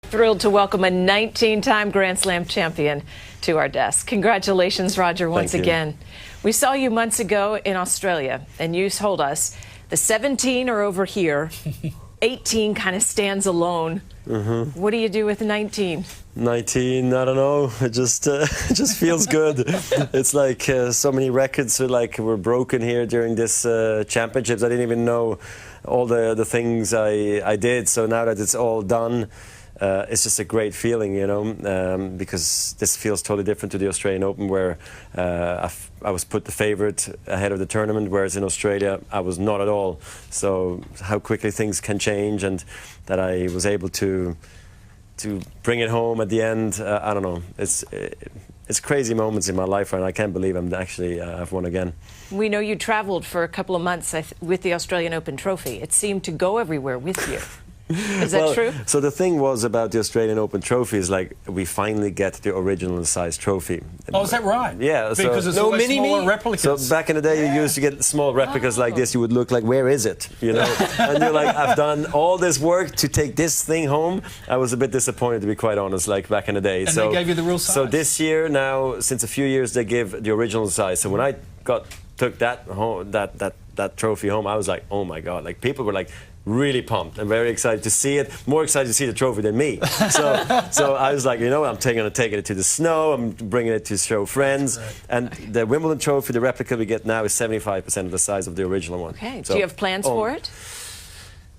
Thrilled to welcome a 19-time Grand Slam champion to our desk. Congratulations, Roger, once again. We saw you months ago in Australia, and you told us the 17 are over here, 18 kind of stands alone. What do you do with 19? 19, I don't know. It just feels good. It's like so many records were broken here during this championships. I didn't even know all the things I did. So now that it's all done, it's just a great feeling, you know, because this feels totally different to the Australian Open, where I was put the favourite ahead of the tournament, whereas in Australia I was not at all. So how quickly things can change, and that I was able to bring it home at the end, I don't know. It's crazy moments in my life, and I can't believe I've won again. We know you travelled for a couple of months with the Australian Open trophy. It seemed to go everywhere with you. Is that true? So the thing was about the Australian Open trophy is we finally get the original size trophy. Oh, is that right? Yeah. Because so, it's no mini replicas. So back in the day, you used to get small replicas like this. You would look like, where is it? You know? And you're like, I've done all this work to take this thing home. I was a bit disappointed, to be quite honest, back in the day. And they gave you the real size. So this year now, since a few years, they give the original size. So when I took that home, that trophy home, I was like, oh my God! People were really pumped and very excited to see it, more excited to see the trophy than me. So I was like, you know, I'm taking it to the snow, I'm bringing it to show friends. Right. And the Wimbledon trophy, the replica we get now, is 75% of the size of the original one. Okay, so, do you have plans for it?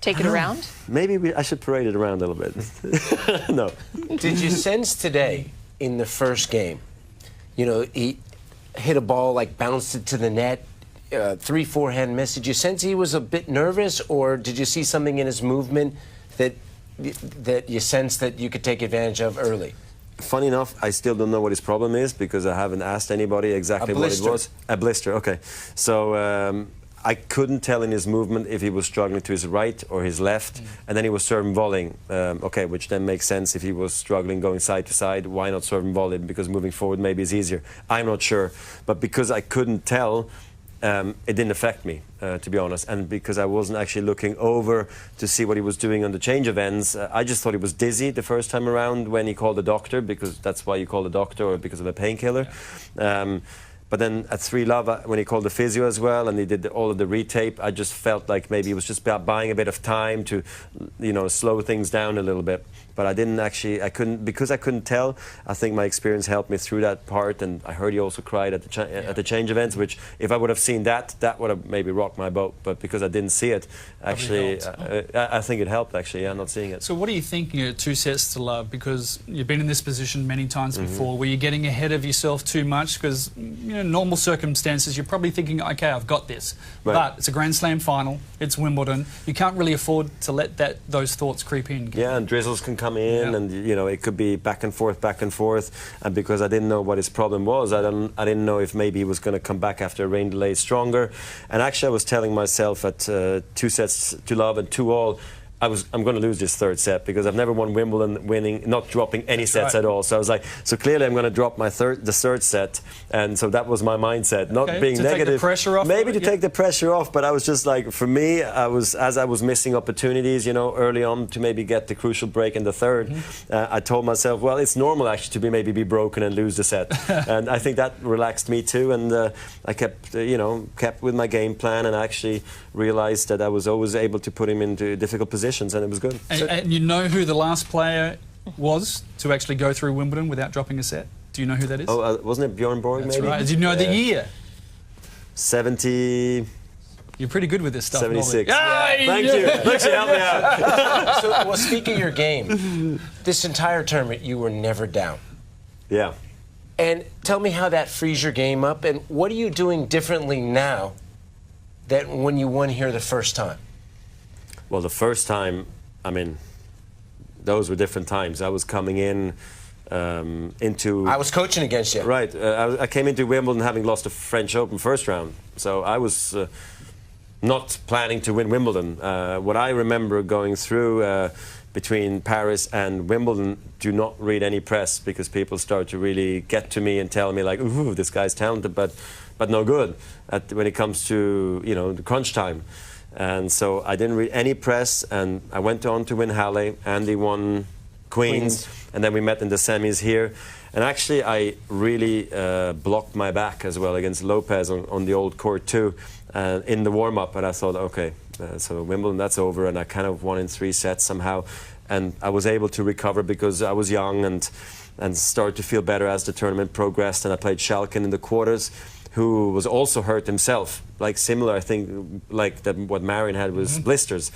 Take it around? Maybe I should parade it around a little bit. No. Did you sense today in the first game, you know, he hit a ball, bounced it to the net, 3 forehand miss. Did you sense he was a bit nervous, or did you see something in his movement that you sensed that you could take advantage of early? Funny enough, I still don't know what his problem is, because I haven't asked anybody exactly what it was. A blister, okay. So I couldn't tell in his movement if he was struggling to his right or his left, and then he was serve and volleying. Okay, which then makes sense. If he was struggling going side to side, why not serve and volley? Because moving forward maybe is easier. I'm not sure, but because I couldn't tell, it didn't affect me, to be honest, and because I wasn't actually looking over to see what he was doing on the change of ends. I just thought he was dizzy the first time around when he called the doctor, because that's why you call the doctor, or because of a painkiller. But then at 3-love, when he called the physio as well, and he did all of the retape, I just felt like maybe he was just buying a bit of time to, you know, slow things down a little bit. But I didn't actually, because I couldn't tell. I think my experience helped me through that part, and I heard he also cried at the change events, which if I would have seen that would have maybe rocked my boat. But because I didn't see it, actually, I think it helped, actually, not seeing it. So what are you thinking at 2 sets to love? Because you've been in this position many times before. Were you getting ahead of yourself too much? Because, you know, normal circumstances, you're probably thinking, okay, I've got this. Right. But it's a Grand Slam final, it's Wimbledon. You can't really afford to let those thoughts creep in. Yeah, and drizzles can come in, and you know, it could be back and forth, and because I didn't know what his problem was, I didn't know if maybe he was going to come back after a rain delay stronger. And actually, I was telling myself at 2 sets to love and 2-all, I'm going to lose this third set, because I've never won Wimbledon not dropping any sets at all. So I was like, so clearly I'm going to drop the third set, and so that was my mindset, not being negative. Take the pressure off. Maybe to take the pressure off, but I was just like, for me, as I was missing opportunities, you know, early on to maybe get the crucial break in the third. I told myself, well, it's normal actually to maybe be broken and lose the set, and I think that relaxed me too. And I kept with my game plan, and actually realized that I was always able to put him into difficult positions. And it was good. And you know who the last player was to actually go through Wimbledon without dropping a set? Do you know who that is? Oh, wasn't it Bjorn Borg, maybe? That's right. Do you know the year? 70... You're pretty good with this stuff. 76. Yeah. Thank you. Thanks for helping me out. So, well, speaking of your game, this entire tournament, you were never down. Yeah. And tell me how that frees your game up, and what are you doing differently now than when you won here the first time? Well, the first time, I mean, those were different times. I was coming in into... I was coaching against you. Right. I came into Wimbledon having lost the French Open first round. So I was not planning to win Wimbledon. What I remember going through between Paris and Wimbledon, do not read any press, because people start to really get to me and tell me, like, ooh, this guy's talented, but no good when it comes to, you know, the crunch time. And so I didn't read any press, and I went on to win Halle. Andy won Queens, and then we met in the semis here. And actually, I really blocked my back as well against Lopez on the old court too, in the warm-up. And I thought, okay, so Wimbledon, that's over. And I kind of won in 3 sets somehow. And I was able to recover because I was young and started to feel better as the tournament progressed. And I played Schalken in the quarters, who was also hurt himself, like similar, I think, like what Marion had was blisters.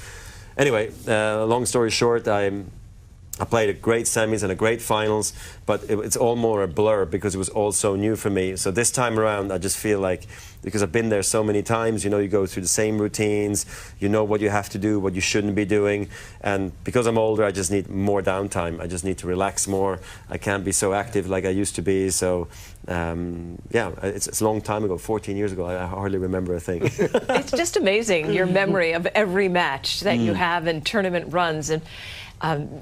Anyway, long story short, I played a great semis and a great finals, but it's all more a blur because it was all so new for me. So this time around, I just feel like, because I've been there so many times, you know, you go through the same routines, you know what you have to do, what you shouldn't be doing. And because I'm older, I just need more downtime. I just need to relax more. I can't be so active like I used to be. So, yeah, it's a long time ago, 14 years ago. I hardly remember a thing. It's just amazing, your memory of every match that you have in tournament runs. And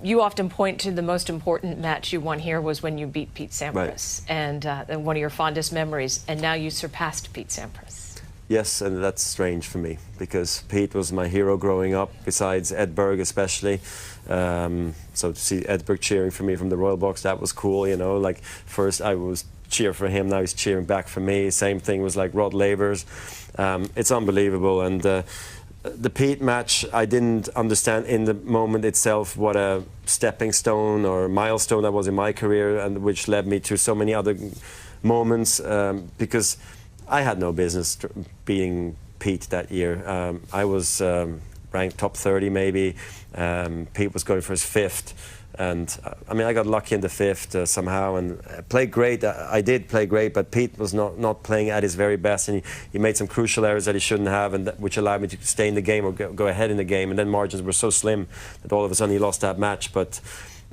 you often point to the most important match you won here was when you beat Pete Sampras, and one of your fondest memories, and now you surpassed Pete Sampras. Yes, and that's strange for me because Pete was my hero growing up, besides Ed Berg especially. So to see Ed Berg cheering for me from the Royal Box, that was cool, you know. Like, first I was cheer for him, now he's cheering back for me. Same thing was like Rod Lavers. It's unbelievable. And the Pete match, I didn't understand in the moment itself what a stepping stone or milestone that was in my career, and which led me to so many other moments, because I had no business beating Pete that year. I was ranked top 30 maybe. Pete was going for his 5th. And I mean, I got lucky in the 5th somehow and played great. I did play great, but Pete was not playing at his very best, and he made some crucial errors that he shouldn't have, and which allowed me to stay in the game or go ahead in the game. And then margins were so slim that all of a sudden he lost that match. But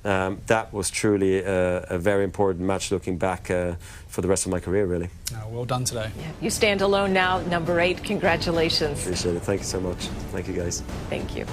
that was truly a very important match looking back for the rest of my career, really. Well done today. Yeah. You stand alone now, number 8. Congratulations. Appreciate it. Thank you so much. Thank you, guys. Thank you.